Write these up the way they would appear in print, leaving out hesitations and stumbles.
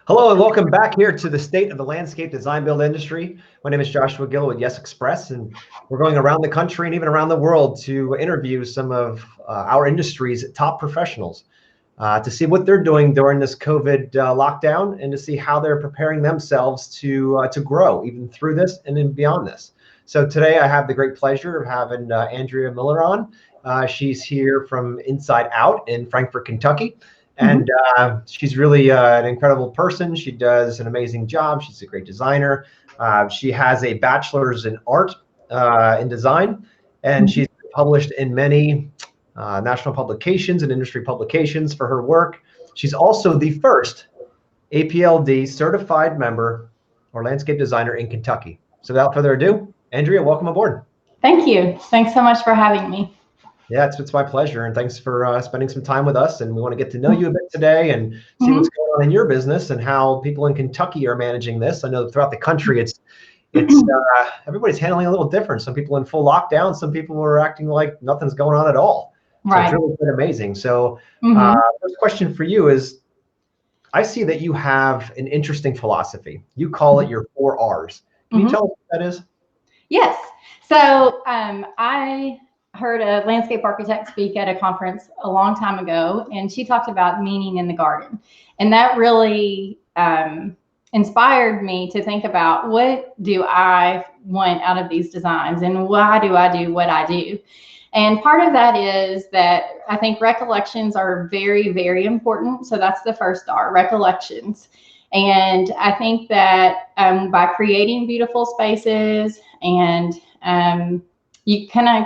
Hello and welcome back here to the state of the landscape design build industry. My name is Joshua Gill with Yes Express, and we're going around the country and even around the world to interview some of our industry's top professionals to see what they're doing during this COVID lockdown and to see how they're preparing themselves to grow even through this and then beyond this. So today I have the great pleasure of having Andrea Mueller on. She's here from Inside Out in Frankfort, Kentucky. And she's really an incredible person. She does an amazing job. She's a great designer. She has a bachelor's in art in design, and she's published in many national publications and industry publications for her work. She's also the first APLD certified member or landscape designer in Kentucky. So without further ado, Andrea, welcome aboard. Thank you. Thanks so much for having me. Yeah, it's my pleasure, and thanks for spending some time with us. And we want to get to know you a bit today and see what's going on in your business and how people in Kentucky are managing this. I know throughout the country, it's everybody's handling a little different. Some people in full lockdown, some people are acting like nothing's going on at all. So Right. It's really been amazing. So first question for you is, I see that you have an interesting philosophy. You call it your 4 R's. Can you tell us what that is? Yes. So I heard a landscape architect speak at a conference a long time ago, and she talked about meaning in the garden. And that really inspired me to think about, what do I want out of these designs and why do I do what I do? And part of that is that I think recollections are very, very important. So that's the first R, recollections. And I think that by creating beautiful spaces and you kind of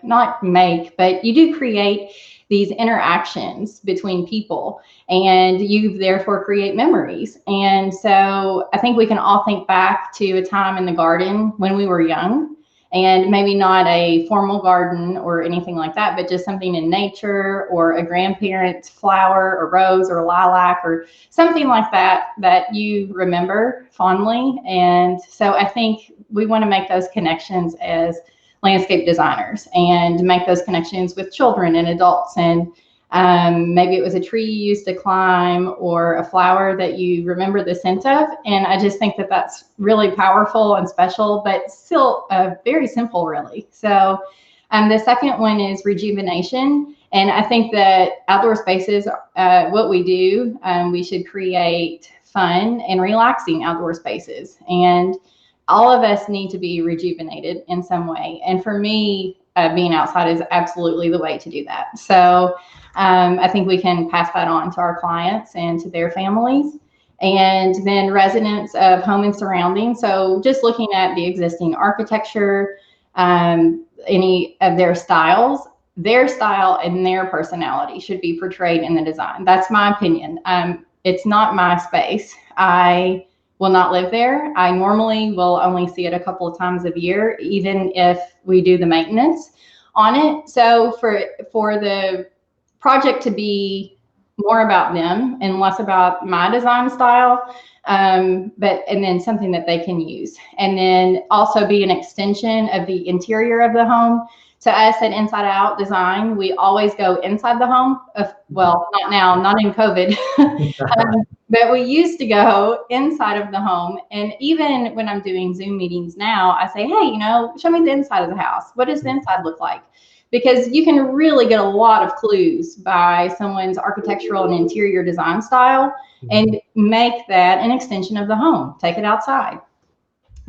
not make, but you do create these interactions between people, and you therefore create memories. And so I think we can all think back to a time in the garden when we were young, and maybe not a formal garden or anything like that, but just something in nature or a grandparent's flower or rose or lilac or something like that that you remember fondly. And so I think we want to make those connections as landscape designers and make those connections with children and adults. And maybe it was a tree you used to climb or a flower that you remember the scent of. And I just think that that's really powerful and special, but still very simple, really. So the second one is rejuvenation. And I think that outdoor spaces, what we do, we should create fun and relaxing outdoor spaces. And all of us need to be rejuvenated in some way. And for me, being outside is absolutely the way to do that. So I think we can pass that on to our clients and to their families. And then residents of home and surroundings. So just looking at the existing architecture, any of their styles, their style and their personality should be portrayed in the design. That's my opinion. It's not my space. I will not live there. I normally will only see it a couple of times a year, even if we do the maintenance on it. So for the project to be more about them and less about my design style, and then something that they can use. And then also be an extension of the interior of the home. To us at Inside Out Design, we always go inside the home. Well, not now, not in COVID, but we used to go inside of the home. And even when I'm doing Zoom meetings now, I say, hey, show me the inside of the house. What does the inside look like? Because you can really get a lot of clues by someone's architectural and interior design style and make that an extension of the home. Take it outside.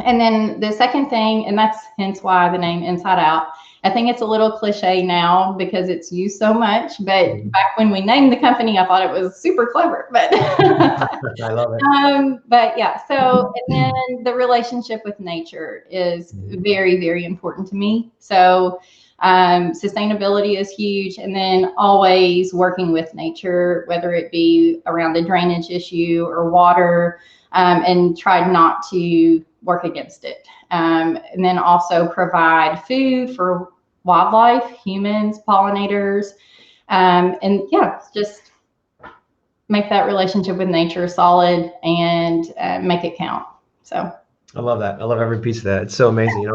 And then the second thing, and that's hence why the name Inside Out, I think it's a little cliche now because it's used so much, but back when we named the company, I thought it was super clever, but I love it. But yeah, so, and then the relationship with nature is very, very important to me. So sustainability is huge, and then always working with nature, whether it be around a drainage issue or water, and try not to work against it. And then also provide food for wildlife, humans, pollinators, and yeah, just make that relationship with nature solid and make it count. So I love that. I love every piece of that. It's so amazing.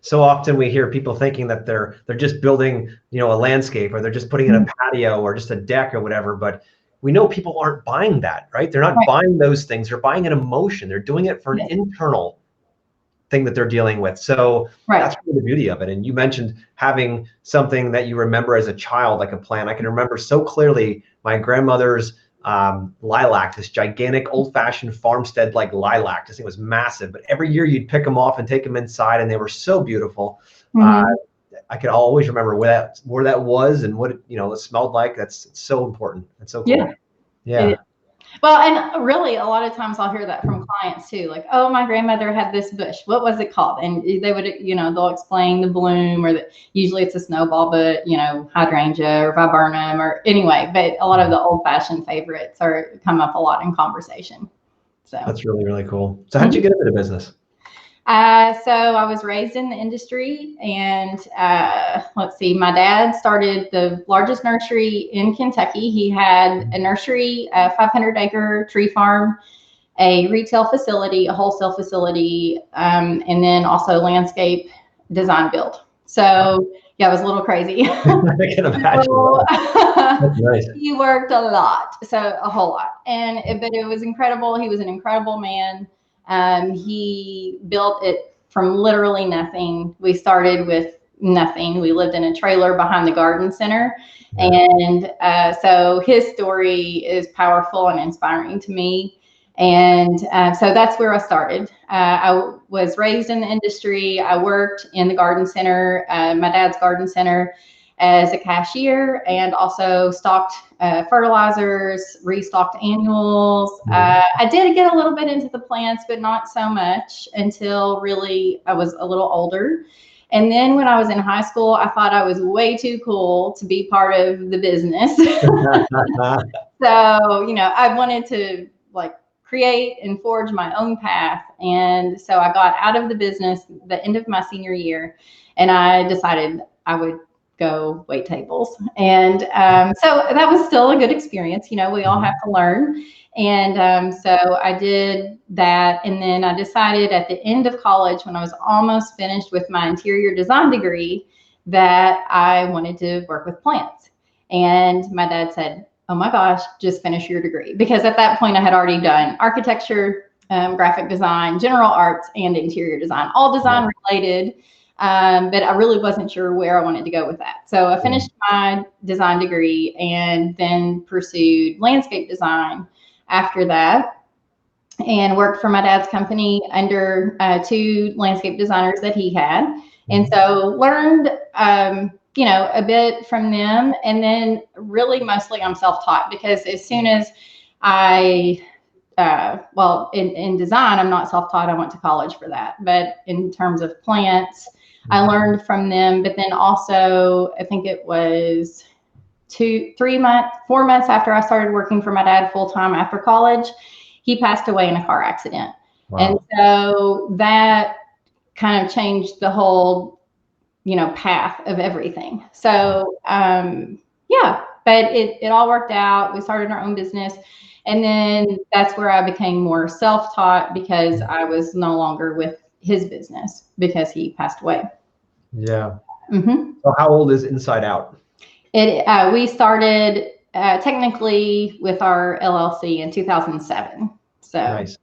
So often we hear people thinking that they're just building, a landscape, or they're just putting in a patio or just a deck or whatever. But we know people aren't buying that, right? They're not Right. buying those things. They're buying an emotion. They're doing it for an internal thing that they're dealing with. So that's really the beauty of it. And you mentioned having something that you remember as a child, like a plant. I can remember so clearly my grandmother's lilac, this gigantic old-fashioned farmstead like lilac. This thing was massive, but every year you'd pick them off and take them inside, and they were so beautiful. I could always remember where that was and what it smelled like. It's so important. It's so cool. Yeah. Well, and really, a lot of times I'll hear that from clients too, like, oh, my grandmother had this bush. What was it called? And they would, they'll explain the bloom, or usually it's a snowball, but, hydrangea or viburnum or anyway. But a lot of the old-fashioned favorites come up a lot in conversation. So that's really, really cool. So how did you get into the business? So I was raised in the industry, and let's see, my dad started the largest nursery in Kentucky. He had a nursery, a 500-acre tree farm, a retail facility, a wholesale facility, and then also landscape design build. So yeah, it was a little crazy. I can imagine. That's nice. He worked a lot, so a whole lot, but it was incredible. He was an incredible man. He built it from literally nothing. We started with nothing. We lived in a trailer behind the garden center. And so his story is powerful and inspiring to me. And so that's where I started. I was raised in the industry. I worked in the garden center, my dad's garden center, as a cashier, and also stocked fertilizers, restocked annuals. I did get a little bit into the plants, but not so much until really I was a little older. And then when I was in high school, I thought I was way too cool to be part of the business. So, I wanted to create and forge my own path. And so I got out of the business the end of my senior year, and I decided I would go wait tables. And so that was still a good experience. We all have to learn. And so I did that. And then I decided at the end of college, when I was almost finished with my interior design degree, that I wanted to work with plants. And my dad said, oh my gosh, just finish your degree. Because at that point I had already done architecture, graphic design, general arts, and interior design, all design related. But I really wasn't sure where I wanted to go with that. So I finished my design degree and then pursued landscape design after that, and worked for my dad's company under 2 landscape designers that he had. And so learned, a bit from them. And then really mostly I'm self-taught, because as soon as I in design, I'm not self-taught. I went to college for that. But in terms of plants, I learned from them. But then also, I think it was 4 months after I started working for my dad full-time after college, he passed away in a car accident. Wow. And so that kind of changed the whole, path of everything. So, but it all worked out. We started our own business. And then that's where I became more self-taught, because I was no longer with his business because he passed away. Yeah. So how old is Inside Out? We started technically with our LLC in 2007. So nice.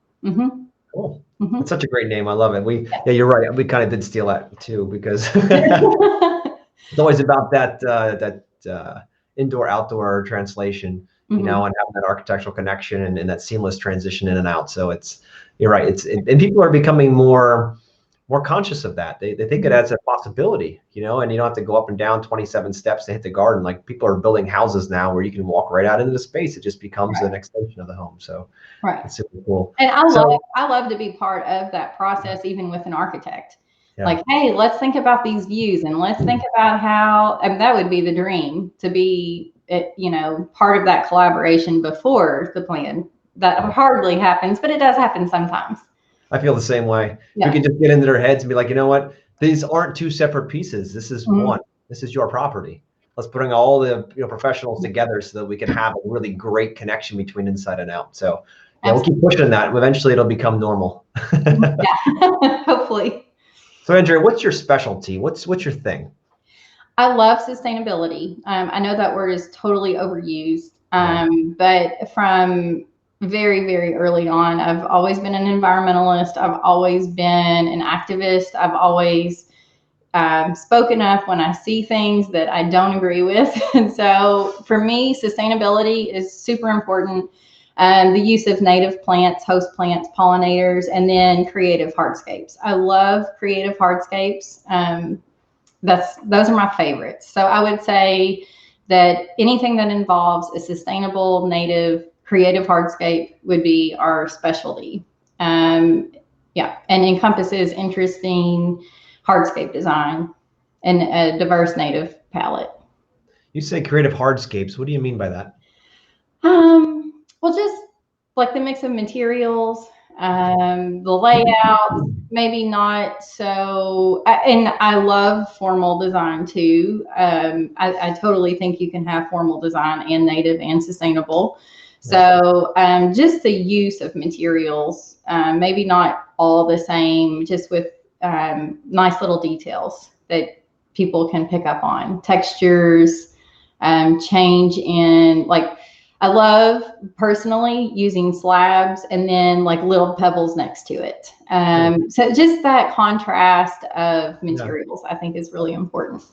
Cool. It's such a great name. I love it. You're right. We kind of did steal that too, because it's always about that indoor outdoor translation, and having that architectural connection and that seamless transition in and out. So you're right. And people are becoming more conscious of that. They think it as a possibility, and you don't have to go up and down 27 steps to hit the garden. Like, people are building houses now where you can walk right out into the space. It just becomes an extension of the home. So it's super cool. And I love to be part of that process, even with an architect. Yeah. Like, hey, let's think about these views, and let's think about how, and that would be the dream, to be, part of that collaboration before the plan. That hardly happens, but it does happen sometimes. I feel the same way. Yeah. You can just get into their heads and be like, you know what? These aren't 2 separate pieces. This is one. This is your property. Let's bring all the professionals together so that we can have a really great connection between inside and out. So we'll keep pushing that. Eventually, it'll become normal. Hopefully. So Andrea, what's your specialty? What's your thing? I love sustainability. I know that word is totally overused, But from very, very early on, I've always been an environmentalist. I've always been an activist. I've always spoken up when I see things that I don't agree with. And so for me, sustainability is super important. The use of native plants, host plants, pollinators, and then creative hardscapes. I love creative hardscapes. Those are my favorites. So I would say that anything that involves a sustainable, native, creative hardscape would be our specialty. Yeah, and encompasses interesting hardscape design and a diverse native palette. You say creative hardscapes. What do you mean by that? Well, just like the mix of materials, the layout, maybe not so, and I love formal design too. I totally think you can have formal design and native and sustainable. So just the use of materials, maybe not all the same, just with nice little details that people can pick up on. Textures, change in, like, I love personally using slabs and then like little pebbles next to it. So just that contrast of materials, I think, is really important.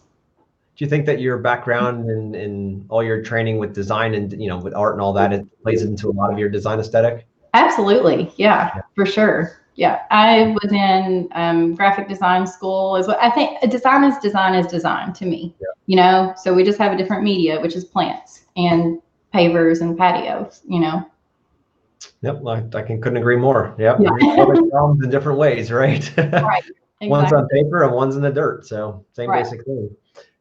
Do you think that your background in all your training with design and, you know, with art and all that, it plays into a lot of your design aesthetic? Absolutely. Yeah, for sure. Yeah. I was in graphic design school as well. I think design is design to me, you know, so we just have a different media, which is plants and pavers and patios, you know. Yep, couldn't agree more. Yep, Yeah. we solve problems in different ways, right? Right. Exactly. One's on paper and one's in the dirt, so same basic thing.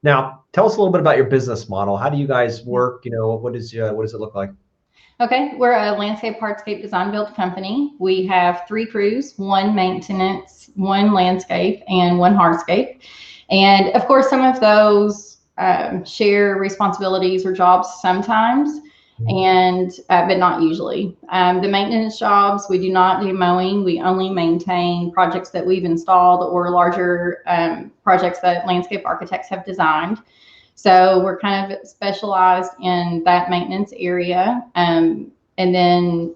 Now, tell us a little bit about your business model. How do you guys work? You know, what does it look like? Okay, we're a landscape hardscape design build company. We have 3 crews, 1 maintenance, 1 landscape, and 1 hardscape. And of course, some of those share responsibilities or jobs sometimes, and but not usually. The maintenance jobs, we do not do mowing. We only maintain projects that we've installed or larger projects that landscape architects have designed. So we're kind of specialized in that maintenance area. And then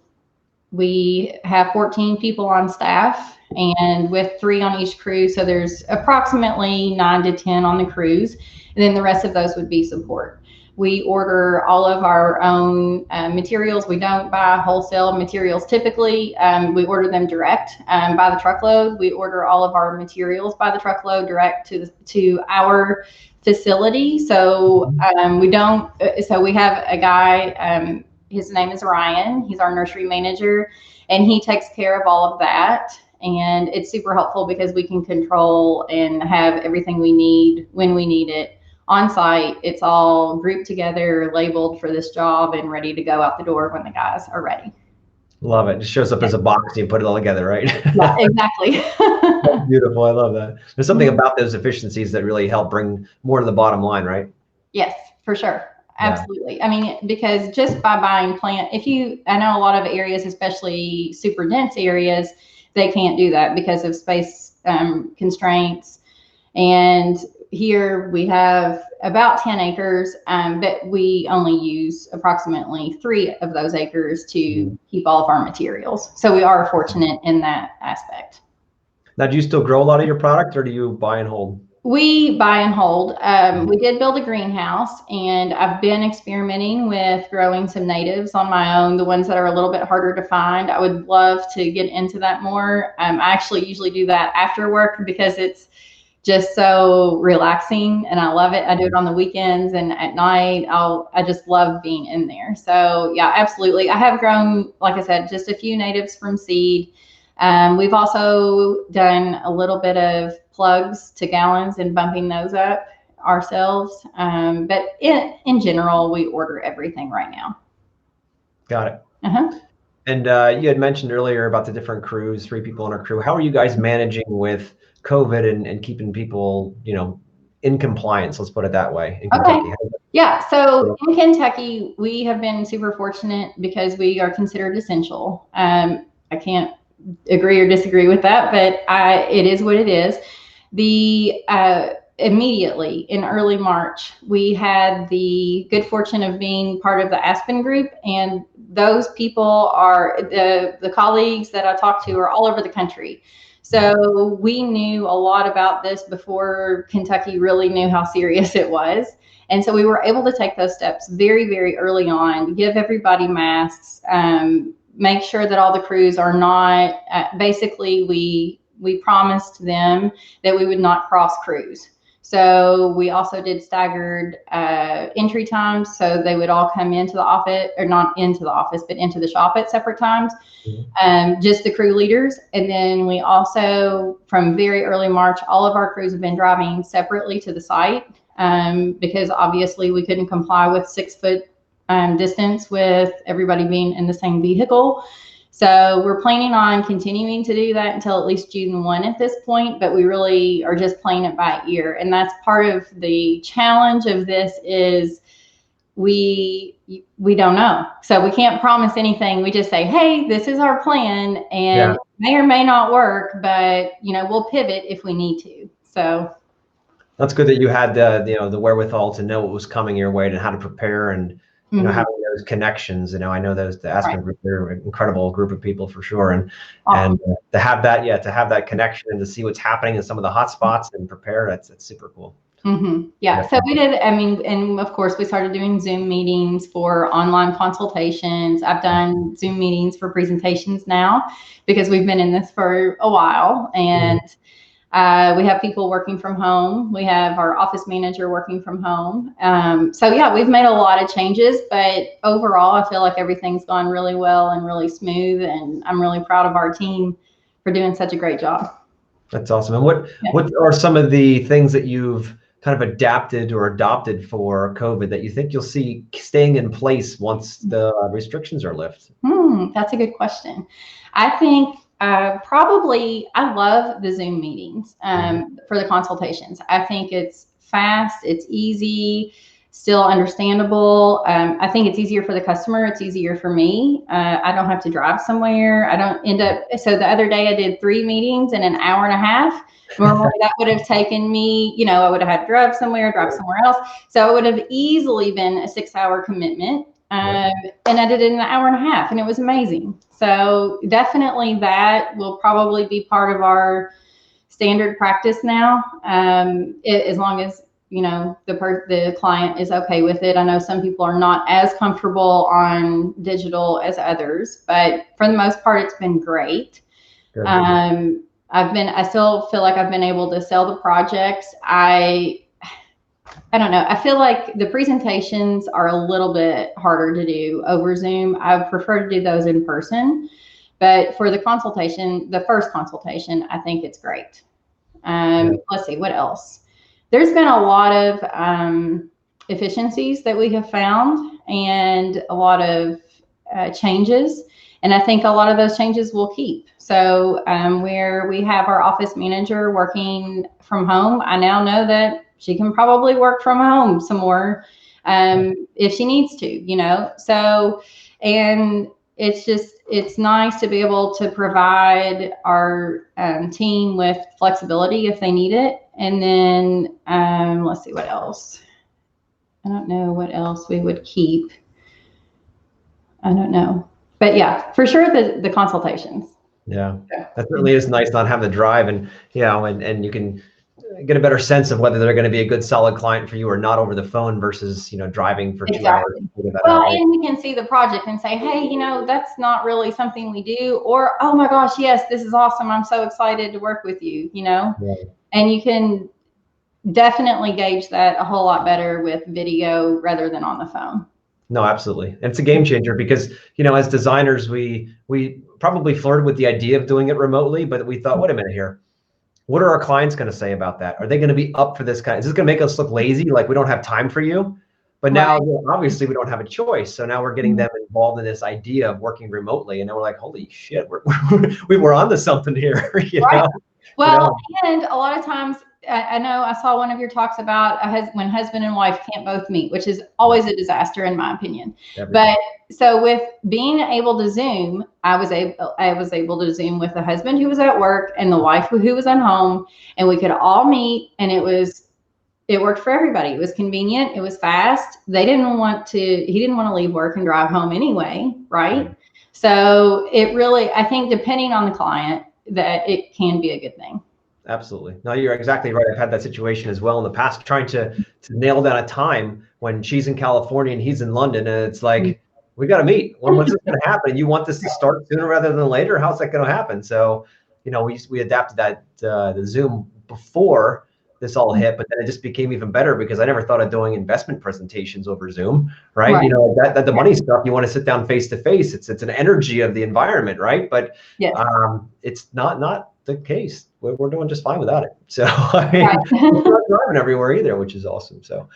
we have 14 people on staff, and with 3 on each crew. So there's approximately 9 to 10 on the crews. And then the rest of those would be support. We order all of our own materials. We don't buy wholesale materials typically. We order them direct by the truckload. We order all of our materials by the truckload direct to our facility. So we don't. So we have a guy. His name is Ryan. He's our nursery manager, and he takes care of all of that. And it's super helpful because we can control and have everything we need when we need it on site. It's all grouped together, labeled for this job, and ready to go out the door when the guys are ready. Love it. It just shows up as a box and you put it all together, right? Yeah, exactly. That's beautiful. I love that. There's something about those efficiencies that really help bring more to the bottom line, right? Yes, for sure. Absolutely. Yeah. I mean, because just by buying plant, I know a lot of areas, especially super dense areas, they can't do that because of space constraints. And here we have about 10 acres, but we only use approximately 3 of those acres to keep all of our materials. So we are fortunate in that aspect. Now, do you still grow a lot of your product, or do you buy and hold? We buy and hold. We did build a greenhouse, and I've been experimenting with growing some natives on my own, the ones that are a little bit harder to find. I would love to get into that more. I actually usually do that after work because it's just so relaxing and I love it. I do it on the weekends, and at night I just love being in there. So yeah, absolutely. I have grown, like I said, just a few natives from seed. We've also done a little bit of plugs to gallons and bumping those up ourselves. But in general, we order everything right now. Got it. Uh-huh. And you had mentioned earlier about the different crews, 3 people on our crew. How are you guys managing with COVID and keeping people, you know, in compliance? Let's put it that way. In Kentucky. Yeah. So in Kentucky, we have been super fortunate because we are considered essential. I can't agree or disagree with that, but it is what it is. The immediately in early March, we had the good fortune of being part of the Aspen group. And those people are the colleagues that I talked to are all over the country. So we knew a lot about this before Kentucky really knew how serious it was. And so we were able to take those steps very, very early on, give everybody masks, make sure that all the crews are not, basically we promised them that we would not cross crews. So we also did staggered entry times, so they would all come into the office, or not into the office, but into the shop at separate times, just the crew leaders. And then we also, from very early March, all of our crews have been driving separately to the site, because obviously we couldn't comply with 6 foot distance with everybody being in the same vehicle. So we're planning on continuing to do that until at least June 1 at this point, but we really are just playing it by ear. And that's part of the challenge of this is we don't know. So we can't promise anything. We just say, hey, this is our plan, and it may or may not work, but we'll pivot if we need to. So that's good that you had the wherewithal to know what was coming your way and how to prepare, and having those connections. I know the Aspen group, they're an incredible group of people for sure, and to have that connection and to see what's happening in some of the hot spots and prepare, that's super cool. Yeah, so we did, and of course we started doing Zoom meetings for online consultations. I've done Zoom meetings for presentations now because we've been in this for a while, and we have people working from home. We have our office manager working from home. So yeah, we've made a lot of changes, but overall I feel like everything's gone really well and really smooth, and I'm really proud of our team for doing such a great job. That's awesome. And what are some of the things that you've kind of adapted or adopted for COVID that you think you'll see staying in place once the restrictions are lifted? That's a good question. I think probably I love the Zoom meetings for the consultations. I think it's fast, it's easy, still understandable. I think it's easier for the customer. It's easier for me. I don't have to drive somewhere. I don't end up. So the other day I did 3 meetings in an hour and a half. Normally that would have taken me, I would have had to drive somewhere else. So it would have easily been a 6-hour commitment. And I did it in an hour and a half, and it was amazing. So definitely that will probably be part of our standard practice now, as long as the client is okay with it. I know some people are not as comfortable on digital as others, but for the most part, it's been great. I still feel like I've been able to sell the projects. I don't know. I feel like the presentations are a little bit harder to do over Zoom. I prefer to do those in person, but for the consultation, the first consultation, I think it's great. Let's see, what else? There's been a lot of efficiencies that we have found, and a lot of changes. And I think a lot of those changes will keep. So where we have our office manager working from home, I now know that she can probably work from home some more if she needs to, So, and it's nice to be able to provide our team with flexibility if they need it. And then let's see what else. I don't know what else we would keep. I don't know. But yeah, for sure the consultations. Yeah, that certainly is nice not having to drive, and and you can get a better sense of whether they're going to be a good solid client for you or not over the phone versus driving for 2 hours. Well, and we can see the project and say, hey, that's not really something we do, or oh my gosh, yes, this is awesome, I'm so excited to work with you. And you can definitely gauge that a whole lot better with video rather than on the phone. No, absolutely. And it's a game changer because, as designers, we probably flirted with the idea of doing it remotely, but we thought, wait a minute here. What are our clients going to say about that? Are they going to be up for this kind? Is this going to make us look lazy, like we don't have time for you? But now, obviously, we don't have a choice. So now we're getting them involved in this idea of working remotely. And now we're like, holy shit, we're onto something here. Well, and a lot of times, I know I saw one of your talks about when husband and wife can't both meet, which is always a disaster in my opinion. But so with being able to Zoom, I was able to Zoom with the husband who was at work and the wife who was at home, and we could all meet, and it was it worked for everybody. It was convenient. It was fast. He didn't want to leave work and drive home anyway, right? So it really, I think depending on the client, that it can be a good thing. Absolutely. No, you're exactly right. I've had that situation as well in the past, trying to nail down a time when she's in California and he's in London, and it's like, we got to meet. When's this going to happen? You want this to start sooner rather than later? How's that going to happen? So, we adapted that the Zoom before this all hit, but then it just became even better because I never thought of doing investment presentations over Zoom, right? Right. That the money stuff, you want to sit down face to face. It's an energy of the environment, right? But yes. It's not the case. We're doing just fine without it. So I mean, we're not driving everywhere either, which is awesome. So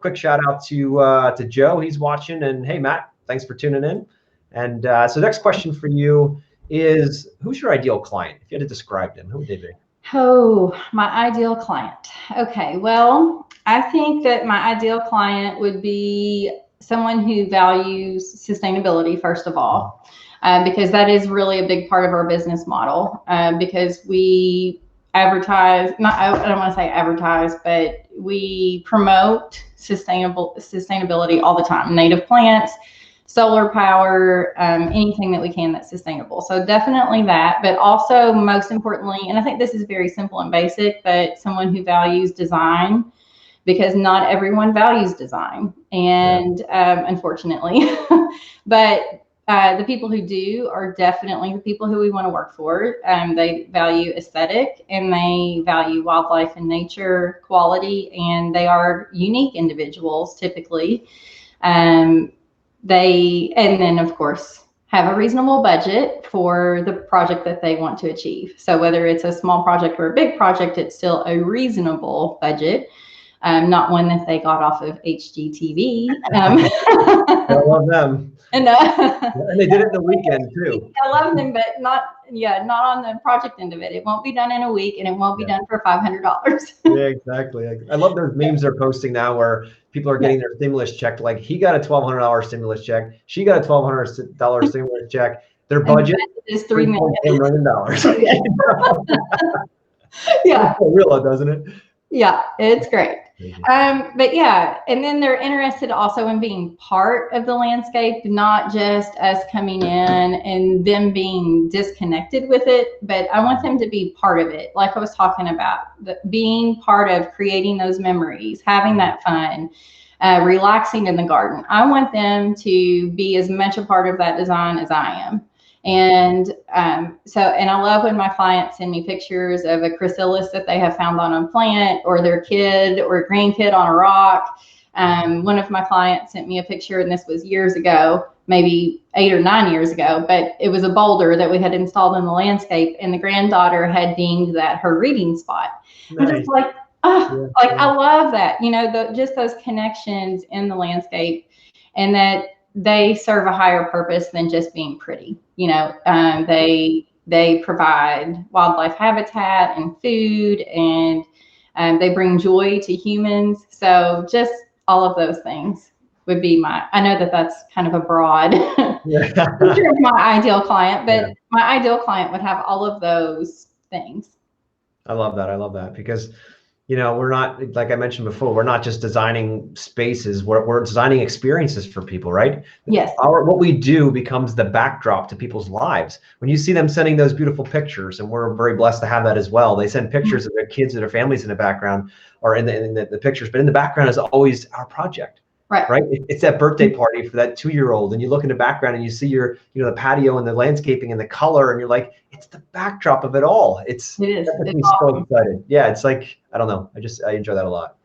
quick shout out to Joe. He's watching. And hey, Matt, thanks for tuning in. And so next question for you is, who's your ideal client? If you had to describe them, who would they be? Oh, my ideal client. Okay, well, I think that my ideal client would be someone who values sustainability, first of all, because that is really a big part of our business model, because we advertise, I don't want to say advertise, but we promote sustainability all the time. Native plants, solar power, anything that we can that's sustainable. So definitely that, but also most importantly, and I think this is very simple and basic, but someone who values design, because not everyone values design, and unfortunately, but the people who do are definitely the people who we want to work for. They value aesthetic, and they value wildlife and nature quality, and they are unique individuals typically. And then of course have a reasonable budget for the project that they want to achieve. So whether it's a small project or a big project, it's still a reasonable budget, not one that they got off of HGTV. I love them. And they did it in the weekend too. I love them, but not on the project end of it. It won't be done in a week, and it won't be done for $500. Yeah, exactly. I love those memes they're posting now where people are getting their stimulus check. Like, he got a $1,200 stimulus check. She got a $1,200 stimulus check. Their budget is $3 million. Yeah. It's real, doesn't it? Yeah, it's great. But yeah, and then they're interested also in being part of the landscape, not just us coming in and them being disconnected with it, but I want them to be part of it. Like I was talking about, being part of creating those memories, having that fun, relaxing in the garden. I want them to be as much a part of that design as I am. And and I love when my clients send me pictures of a chrysalis that they have found on a plant, or their kid or grandkid on a rock. One of my clients sent me a picture, and this was years ago, maybe 8 or 9 years ago, but it was a boulder that we had installed in the landscape, and the granddaughter had deemed that her reading spot. Nice. I'm just like, I love that, just those connections in the landscape, and that they serve a higher purpose than just being pretty. They provide wildlife habitat and food, and they bring joy to humans. So just all of those things would be I know that that's kind of a broad picture of my ideal client, but my ideal client would have all of those things. I love that because we're not, like I mentioned before, we're not just designing spaces, we're designing experiences for people, right? Yes. What we do becomes the backdrop to people's lives. When you see them sending those beautiful pictures, and we're very blessed to have that as well. They send pictures of their kids or their families in the background, or in the pictures, but in the background is always our project. Right. It's that birthday party for that 2-year-old, and you look in the background and you see the patio and the landscaping and the color, and you're like, it's the backdrop of it all. It is. It's so excited. Yeah. It's like, I don't know. I enjoy that a lot.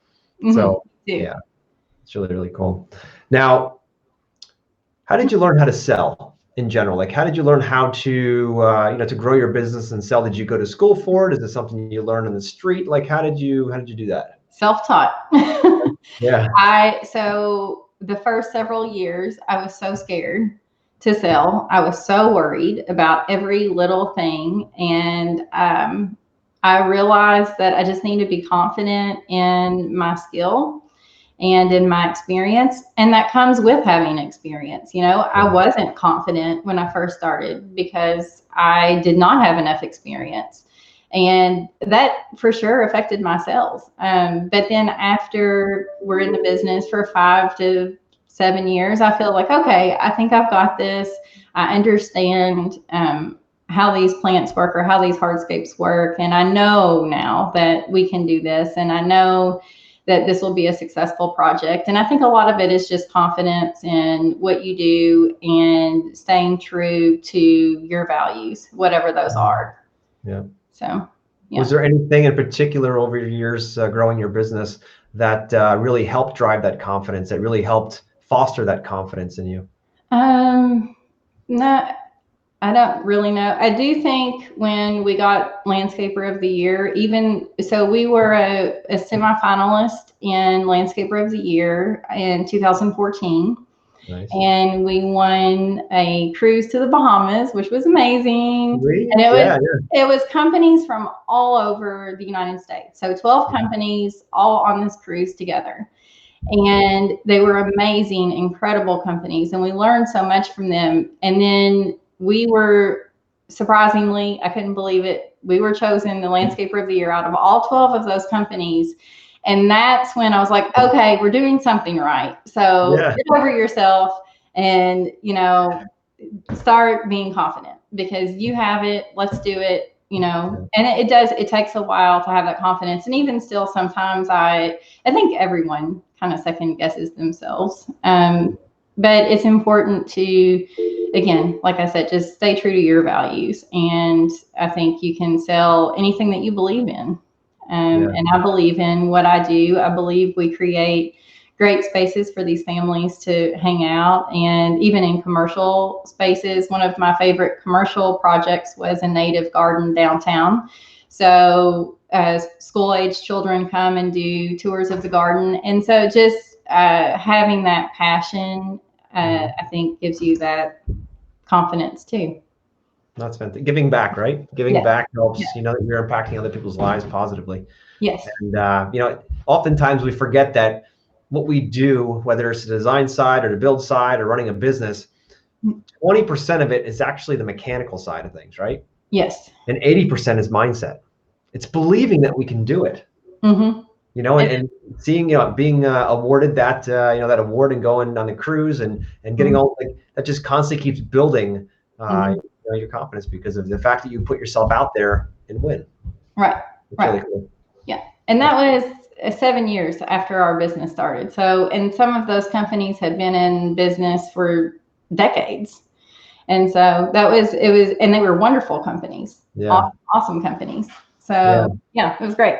So yeah, it's really, really cool. Now, how did you learn how to sell in general? Like, how did you learn how to, to grow your business and sell? Did you go to school for it? Is it something you learned on the street? Like, how did you do that? Self-taught. Yeah. So the first several years, I was so scared to sell. I was so worried about every little thing. And I realized that I just need to be confident in my skill and in my experience. And that comes with having experience. I wasn't confident when I first started because I did not have enough experience. And that for sure affected my sales. But then after we're in the business for 5 to 7 years, I feel like, okay, I think I've got this. I understand how these plants work or how these hardscapes work. And I know now that we can do this. And I know that this will be a successful project. And I think a lot of it is just confidence in what you do and staying true to your values, whatever those are. Yeah. So, yeah. Was there anything in particular over your years growing your business that really helped drive that confidence, that really helped foster that confidence in you? No, I don't really know. I do think when we got Landscaper of the Year, even so, we were a semifinalist in Landscaper of the Year in 2014. Nice. And we won a cruise to the Bahamas, which was amazing. Really? And it was companies from all over the United States. So 12 companies all on this cruise together. And they were amazing, incredible companies. And we learned so much from them. And then we were, surprisingly, I couldn't believe it, we were chosen the Landscaper of the Year out of all 12 of those companies. And that's when I was like, okay, we're doing something right. So get over yourself and, start being confident because you have it. Let's do it, And it takes a while to have that confidence. And even still, sometimes I think everyone kind of second guesses themselves. But it's important to, again, like I said, just stay true to your values. And I think you can sell anything that you believe in. And I believe in what I do. I believe we create great spaces for these families to hang out. And even in commercial spaces, one of my favorite commercial projects was a native garden downtown. So school-age children come and do tours of the garden. And so just having that passion, I think gives you that confidence too. That's fantastic. Giving back, right? Giving back helps, that you're impacting other people's lives positively. Yes. And, oftentimes we forget that what we do, whether it's the design side or the build side or running a business, 20% of it is actually the mechanical side of things, right? Yes. And 80% is mindset. It's believing that we can do it. Mm-hmm. And seeing, being awarded that, that award and going on the cruise and getting all that just constantly keeps building your confidence because of the fact that you put yourself out there and win. Right. It's really cool. Yeah. And that was 7 years after our business started. So, and some of those companies had been in business for decades. And so and they were wonderful companies. Yeah. Awesome companies. So it was great.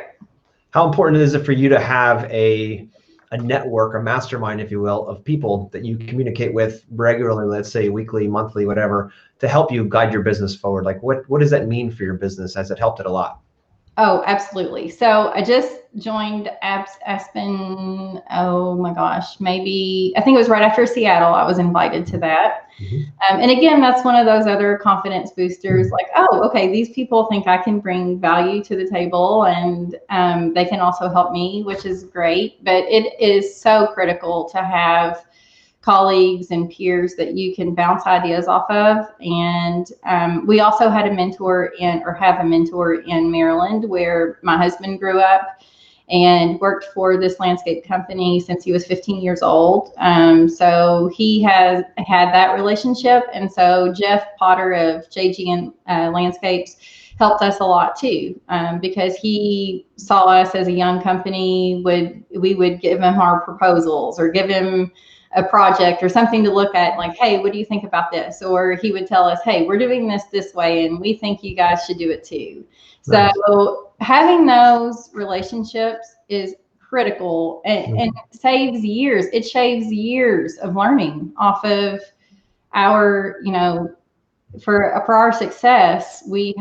How important is it for you to have a network, a mastermind, if you will, of people that you communicate with regularly, let's say weekly, monthly, whatever, to help you guide your business forward? Like what does that mean for your business? Has it helped it a lot? Oh, absolutely. So I just joined Aspen, oh my gosh, maybe, I think it was right after Seattle, I was invited to that. Mm-hmm. And again, that's one of those other confidence boosters, like, oh, okay, these people think I can bring value to the table and they can also help me, which is great. But it is so critical to have colleagues and peers that you can bounce ideas off of. And we also had a mentor have a mentor in Maryland where my husband grew up and worked for this landscape company since he was 15 years old. So he has had that relationship. And so Jeff Potter of JG Landscapes helped us a lot too, because he saw us as a young company. We would give him our proposals or give him a project or something to look at, like, hey, what do you think about this? Or he would tell us, hey, we're doing this way, and we think you guys should do it too. Nice. So having those relationships is critical and saves years. It shaves years of learning off of our, for our success, we're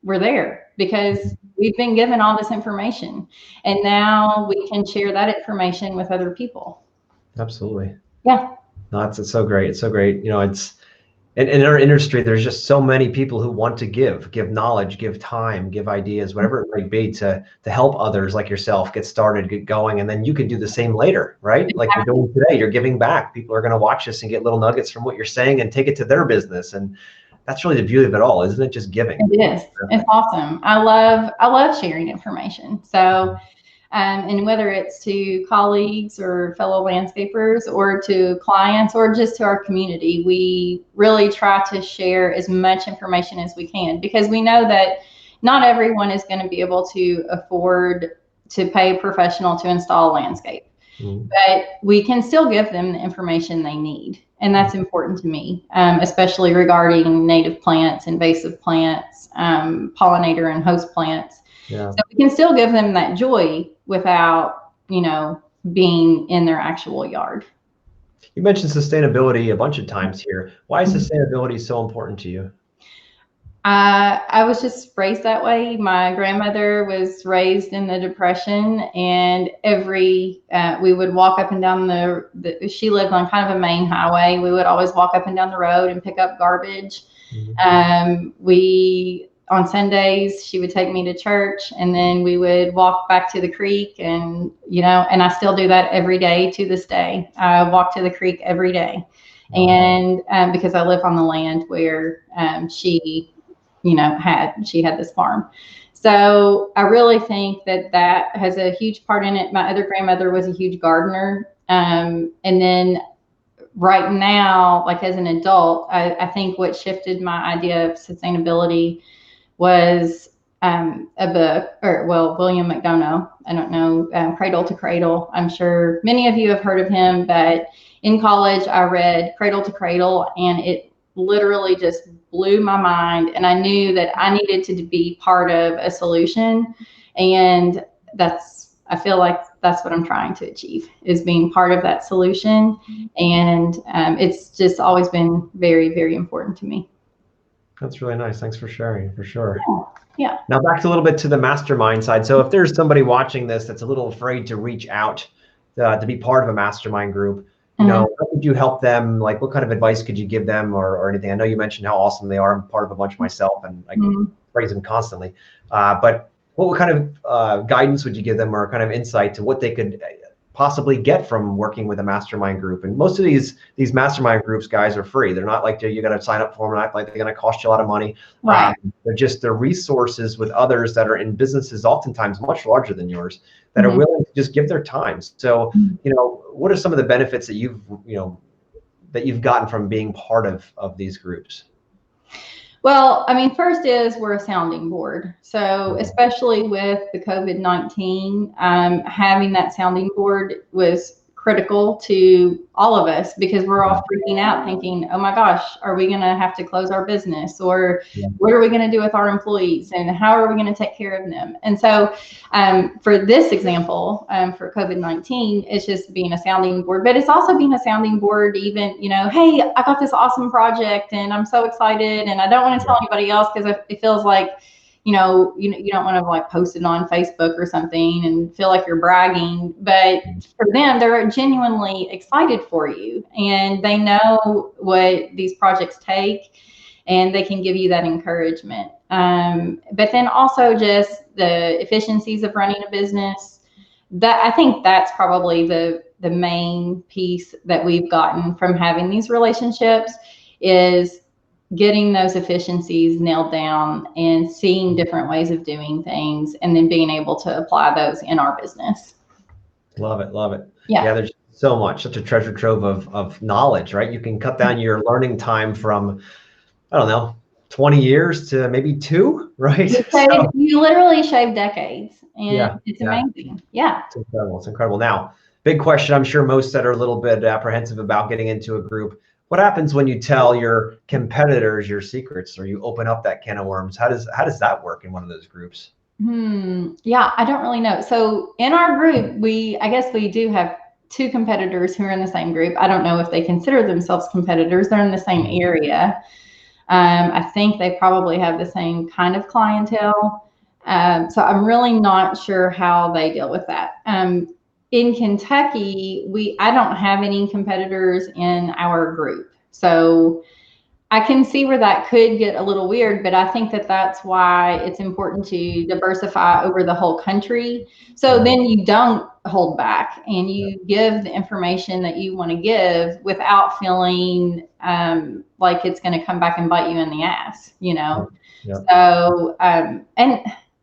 there because we've been given all this information, and now we can share that information with other people. Absolutely. Yeah. No, it's so great. It's so great. It's in our industry, there's just so many people who want to give knowledge, give time, give ideas, whatever it might be to help others like yourself get started, get going. And then you can do the same later, right? Like you're doing today, you're giving back. People are going to watch this and get little nuggets from what you're saying and take it to their business. And that's really the beauty of it all, isn't it? Just giving. It is. It's awesome. I love sharing information. So, and whether it's to colleagues or fellow landscapers or to clients or just to our community, we really try to share as much information as we can, because we know that not everyone is going to be able to afford to pay a professional to install a landscape. But we can still give them the information they need. And that's important to me, especially regarding native plants, invasive plants, pollinator and host plants. Yeah. So we can still give them that joy without, being in their actual yard. You mentioned sustainability a bunch of times here. Why is sustainability so important to you? I was just raised that way. My grandmother was raised in the Depression, and we would walk up and down she lived on kind of a main highway. We would always walk up and down the road and pick up garbage. On Sundays, she would take me to church, and then we would walk back to the creek, and I still do that every day to this day. I walk to the creek every day. And because I live on the land where she had this farm. So I really think that has a huge part in it. My other grandmother was a huge gardener. And then right now, like as an adult, I think what shifted my idea of sustainability was a book, William McDonough. I don't know, Cradle to Cradle. I'm sure many of you have heard of him, but in college I read Cradle to Cradle, and it literally just blew my mind. And I knew that I needed to be part of a solution. And I feel like that's what I'm trying to achieve, is being part of that solution. And it's just always been very, very important to me. That's really nice. Thanks for sharing, for sure. Yeah. Now back a little bit to the mastermind side. So if there's somebody watching this that's a little afraid to reach out to be part of a mastermind group, how could you help them? Like, what kind of advice could you give them, or anything? I know you mentioned how awesome they are. I'm part of a bunch myself, and I praise them constantly. But what kind of guidance would you give them, or kind of insight to what they could possibly get from working with a mastermind group? And most of these mastermind groups, guys, are free. They're not like you got to sign up for them and act like they're going to cost you a lot of money. Right. They're resources with others that are in businesses oftentimes much larger than yours, that are willing to just give their time. So, what are some of the benefits that you've gotten from being part of these groups? Well, I mean, first is we're a sounding board. So especially with the COVID-19, having that sounding board was critical to all of us, because we're all freaking out thinking, oh my gosh, are we going to have to close our business? Or what are we going to do with our employees? And how are we going to take care of them? And so for this example, for COVID-19, it's just being a sounding board, but it's also being a sounding board even, hey, I got this awesome project and I'm so excited, and I don't want to tell anybody else because it feels like, you don't want to like post it on Facebook or something and feel like you're bragging, but for them, they're genuinely excited for you, and they know what these projects take, and they can give you that encouragement. But then also just the efficiencies of running a business. That I think that's probably the main piece that we've gotten from having these relationships, is getting those efficiencies nailed down and seeing different ways of doing things, and then being able to apply those in our business. Love it. Love it. Yeah. There's such a treasure trove of knowledge, right? You can cut down your learning time from, I don't know, 20 years to maybe 2, right? You literally shave decades, and it's amazing. Yeah. It's incredible. It's incredible. Now, big question, I'm sure most that are a little bit apprehensive about getting into a group. What happens when you tell your competitors your secrets, or you open up that can of worms? How does that work in one of those groups? Yeah, I don't really know. So in our group, I guess we do have 2 competitors who are in the same group. I don't know if they consider themselves competitors. They're in the same area. I think they probably have the same kind of clientele. So I'm really not sure how they deal with that. In Kentucky, I don't have any competitors in our group. So I can see where that could get a little weird, but I think that that's why it's important to diversify over the whole country. So then you don't hold back and you give the information that you want to give without feeling like it's going to come back and bite you in the ass, you know? Yeah. So, and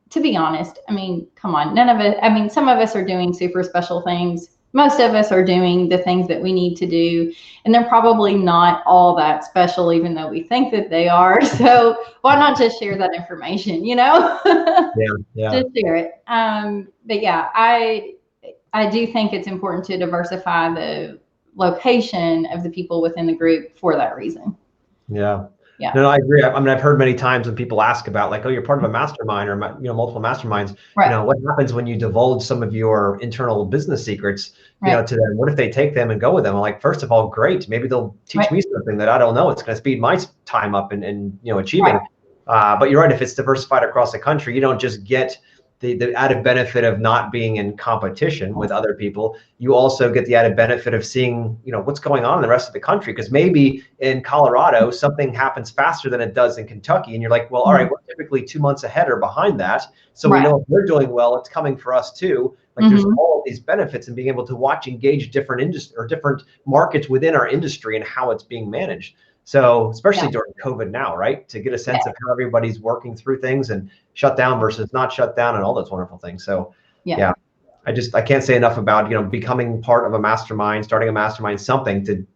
to be honest, I mean, come on, none of it, I mean, some of us are doing super special things. Most of us are doing the things that we need to do, and they're probably not all that special, even though we think that they are. So why not just share that information, you know? Yeah. Just share it. But yeah, I do think it's important to diversify the location of the people within the group for that reason. Yeah. Yeah. No, I agree. I mean, I've heard many times when people ask about like, oh, you're part of a mastermind or, multiple masterminds, Right. what happens when you divulge some of your internal business secrets, Right. to them? What if they take them and go with them? I'm like, first of all, great. Maybe they'll teach me something that I don't know. It's going to speed my time up and achieving. But you're right. If it's diversified across the country, you don't just get the added benefit of not being in competition with other people. You also get the added benefit of seeing, what's going on in the rest of the country. Because maybe in Colorado, something happens faster than it does in Kentucky. And you're like, well, all right, we're typically 2 months ahead or behind that. So we know if we're doing well, it's coming for us too. Like there's all of these benefits in being able to engage different industry or different markets within our industry and how it's being managed. So especially during COVID now, right? To get a sense of how everybody's working through things and shut down versus not shut down and all those wonderful things. So I can't say enough about, becoming part of a mastermind, starting a mastermind, something to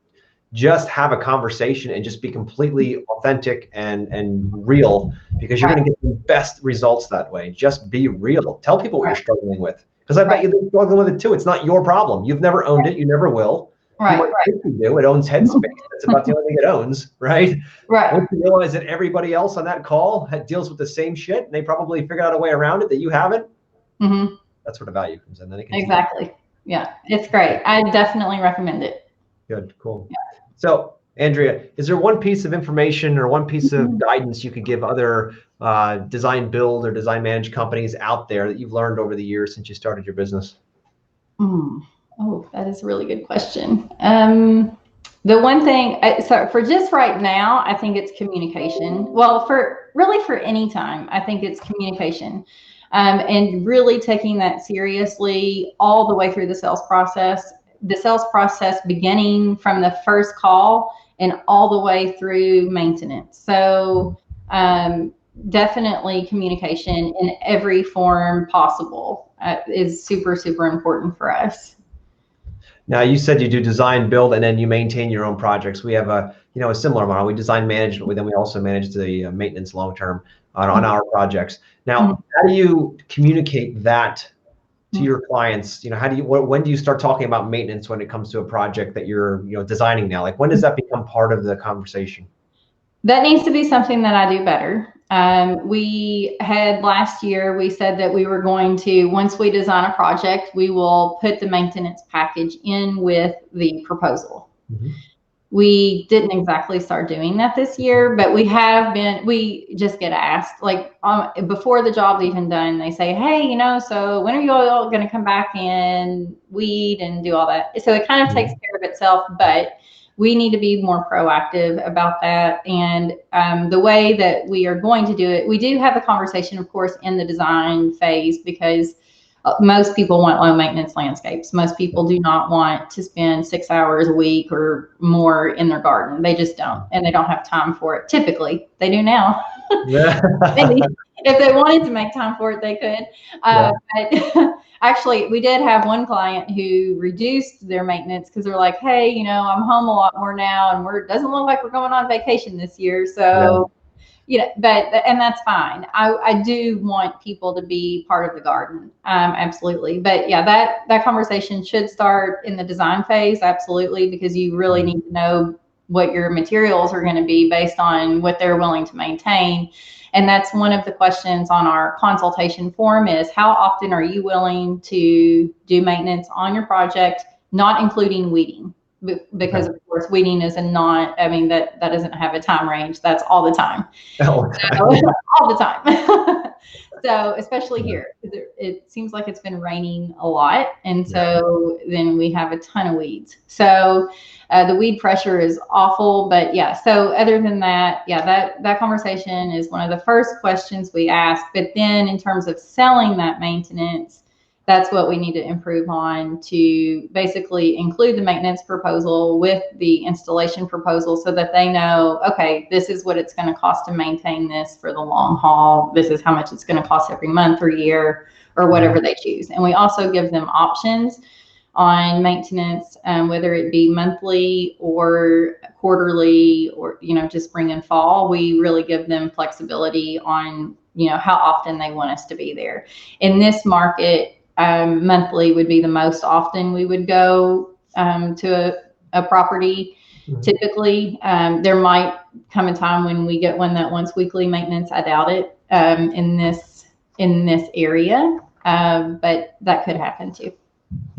just have a conversation and just be completely authentic and real, because you're going to get the best results that way. Just be real. Tell people what you're struggling with, because I bet you're struggling with it too. It's not your problem. You've never owned it. You never will. You might think you do. It owns headspace. That's about the only thing it owns, right? Once you realize that everybody else on that call deals with the same shit, and they probably figured out a way around it that you haven't, that's where the value comes in. Then it can exactly. Yeah, it's great. I definitely recommend it. Good, cool. So, Andrea, is there one piece of information or one piece of guidance you could give other design build or design manage companies out there that you've learned over the years since you started your business? Oh, that is a really good question. The one thing, so for just right now, I think it's communication. Well, for any time, I think it's communication, and really taking that seriously all the way through the sales process. The sales process beginning from the first call and all the way through maintenance. So definitely communication in every form possible is super, super important for us. Now, you said you do design, build, and then you maintain your own projects. We have a similar model. We design management, then we also manage the maintenance long term on our projects. Now, how do you communicate that to your clients? When do you start talking about maintenance when it comes to a project that you're designing now? Like, when does that become part of the conversation? That needs to be something that I do better. We had last year, we said that we were going to, once we design a project, we will put the maintenance package in with the proposal. We didn't exactly start doing that this year, but we just get asked, like before the job's even done, they say, hey, so when are you all going to come back and weed and do all that? So it kind of takes care of itself, but we need to be more proactive about that. And the way that we are going to do it, we do have a conversation, of course, in the design phase, because most people want low maintenance landscapes. Most people do not want to spend 6 hours a week or more in their garden. They just don't, and they don't have time for it. Typically, they do now. Maybe if they wanted to make time for it, they could. But actually, we did have one client who reduced their maintenance because they're like, hey, I'm home a lot more now, and it doesn't look like we're going on vacation this year. So, and that's fine. I do want people to be part of the garden. Absolutely. But yeah, that conversation should start in the design phase. Absolutely. Because you really need to know what your materials are going to be based on what they're willing to maintain. And that's one of the questions on our consultation form is, how often are you willing to do maintenance on your project, not including weeding? because of course weeding is that doesn't have a time range. That's all the time. All All the time. So especially here, it seems like it's been raining a lot, and so then we have a ton of weeds. So the weed pressure is awful. But yeah, so other than that, that conversation is one of the first questions we ask. But then in terms of selling that maintenance, that's what we need to improve on, to basically include the maintenance proposal with the installation proposal so that they know, okay, this is what it's going to cost to maintain this for the long haul. This is how much it's going to cost every month or year or whatever they choose. And we also give them options on maintenance, whether it be monthly or quarterly or, just spring and fall. We really give them flexibility on, how often they want us to be there. In this market, monthly would be the most often we would go to a property. Typically, there might come a time when we get one that wants weekly maintenance. I doubt it in this area, but that could happen too.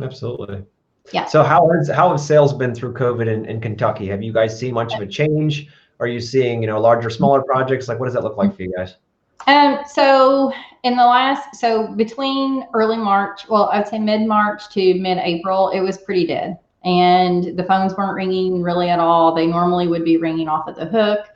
Absolutely. Yeah. So how have sales been through COVID in Kentucky? Have you guys seen much of a change? Are you seeing, larger, smaller projects? Like, what does that look like for you guys? So between early March, well, I'd say mid-March to mid-April, it was pretty dead. And the phones weren't ringing really at all. They normally would be ringing off at the hook.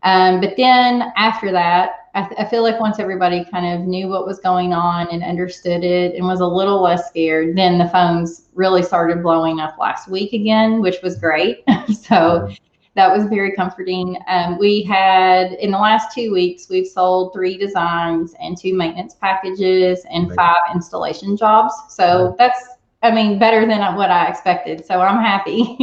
But then after that, I feel like once everybody kind of knew what was going on and understood it and was a little less scared, then the phones really started blowing up last week again, which was great. So that was very comforting. We had, in the last 2 weeks, we've sold 3 designs and 2 maintenance packages and 5 installation jobs. So that's, better than what I expected. So I'm happy.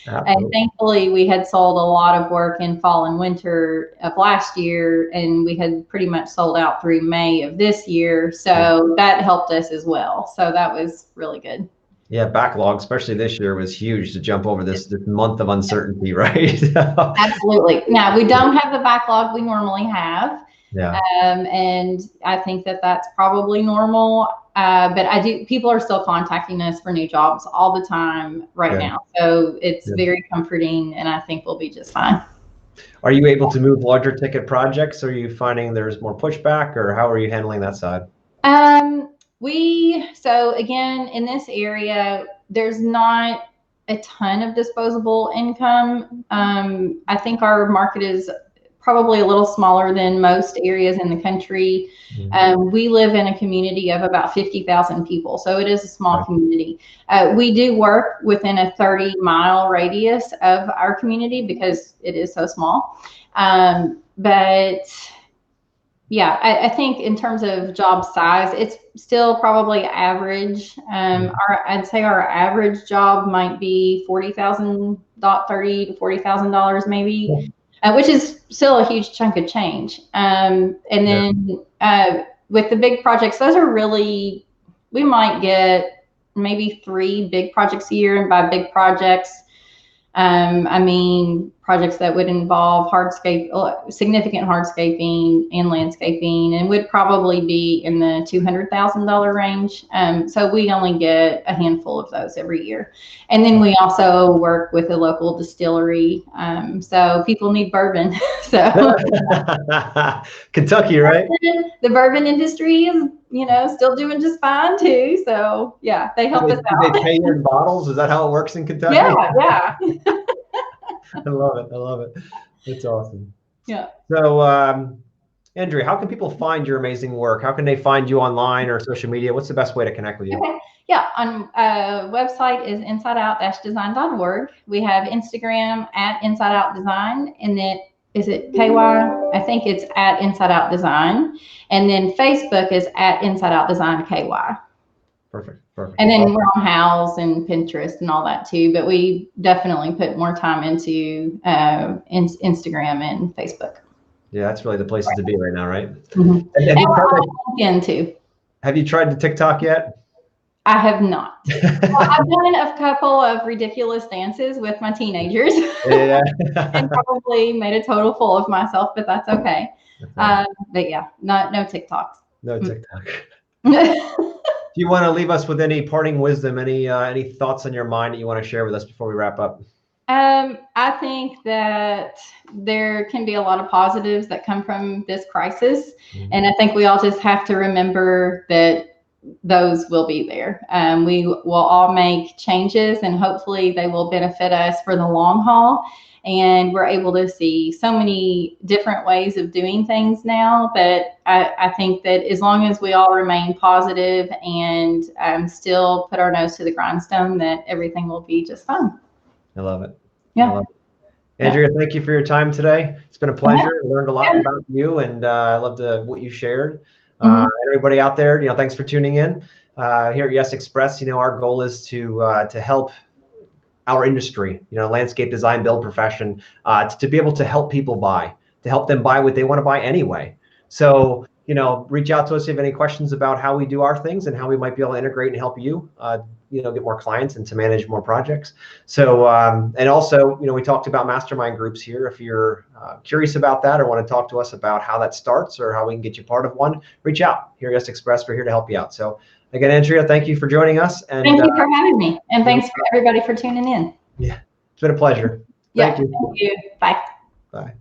And thankfully, we had sold a lot of work in fall and winter of last year, and we had pretty much sold out through May of this year. So that helped us as well. So that was really good. Yeah, backlog, especially this year, was huge to jump over this month of uncertainty, right? Absolutely. Now, we don't have the backlog we normally have. Yeah. And I think that that's probably normal. But people are still contacting us for new jobs all the time right now. So it's very comforting, and I think we'll be just fine. Are you able to move larger ticket projects? Are you finding there's more pushback, or how are you handling that side? So again, in this area, there's not a ton of disposable income. I think our market is probably a little smaller than most areas in the country. We live in a community of about 50,000 people, so it is a small community. We do work within a 30-mile radius of our community because it is so small. But yeah, I think in terms of job size, it's still probably average. I'd say our average job might be $40,000 to $40,000 maybe. Which is still a huge chunk of change. And then with the big projects, those are really, we might get maybe 3 big projects a year. And by big projects, projects that would involve significant hardscaping and landscaping, and would probably be in the $200,000 range. So we only get a handful of those every year. And then we also work with a local distillery. So people need bourbon. So Kentucky, right? The bourbon industry is, still doing just fine too. So yeah, they help us out. Do they pay you in bottles? Is that how it works in Kentucky? Yeah. I love it. It's awesome. Yeah. So, Andrea, how can people find your amazing work? How can they find you online or social media? What's the best way to connect with you? Okay. Yeah. On website is insideout-design.org. We have Instagram at insideoutdesign, and then is it KY? I think it's at insideoutdesign, and then Facebook is at insideoutdesign KY. Perfect. And then we're on Houzz and Pinterest and all that too, but we definitely put more time into Instagram and Facebook. Yeah, that's really the places to be right now, right? And LinkedIn too. Have you tried the TikTok yet? I have not. Well, I've done a couple of ridiculous dances with my teenagers. Yeah. And probably made a total fool of myself, but that's okay. But yeah, no TikToks. No TikTok. Do you want to leave us with any parting wisdom, any thoughts on your mind that you want to share with us before we wrap up? I think that there can be a lot of positives that come from this crisis. And I think we all just have to remember that those will be there. We will all make changes, and hopefully they will benefit us for the long haul. And we're able to see so many different ways of doing things now that I think that as long as we all remain positive and still put our nose to the grindstone, that everything will be just fine. I love it. Yeah. I love it. Andrea, thank you for your time today. It's been a pleasure. I learned a lot about you, and I loved what you shared. Everybody out there, thanks for tuning in. Here at Yes Express, our goal is to help our industry, landscape design build profession, to be able to help people to help them buy what they want to buy anyway. So, reach out to us if you have any questions about how we do our things and how we might be able to integrate and help you, get more clients and to manage more projects. So, and also, we talked about mastermind groups here. If you're curious about that or want to talk to us about how that starts or how we can get you part of one, reach out. Here at Yes Express, we're here to help you out. So again, Andrea, thank you for joining us. And thank you for having me. And thanks for everybody for tuning in. Yeah, it's been a pleasure. Thank you. Bye. Bye.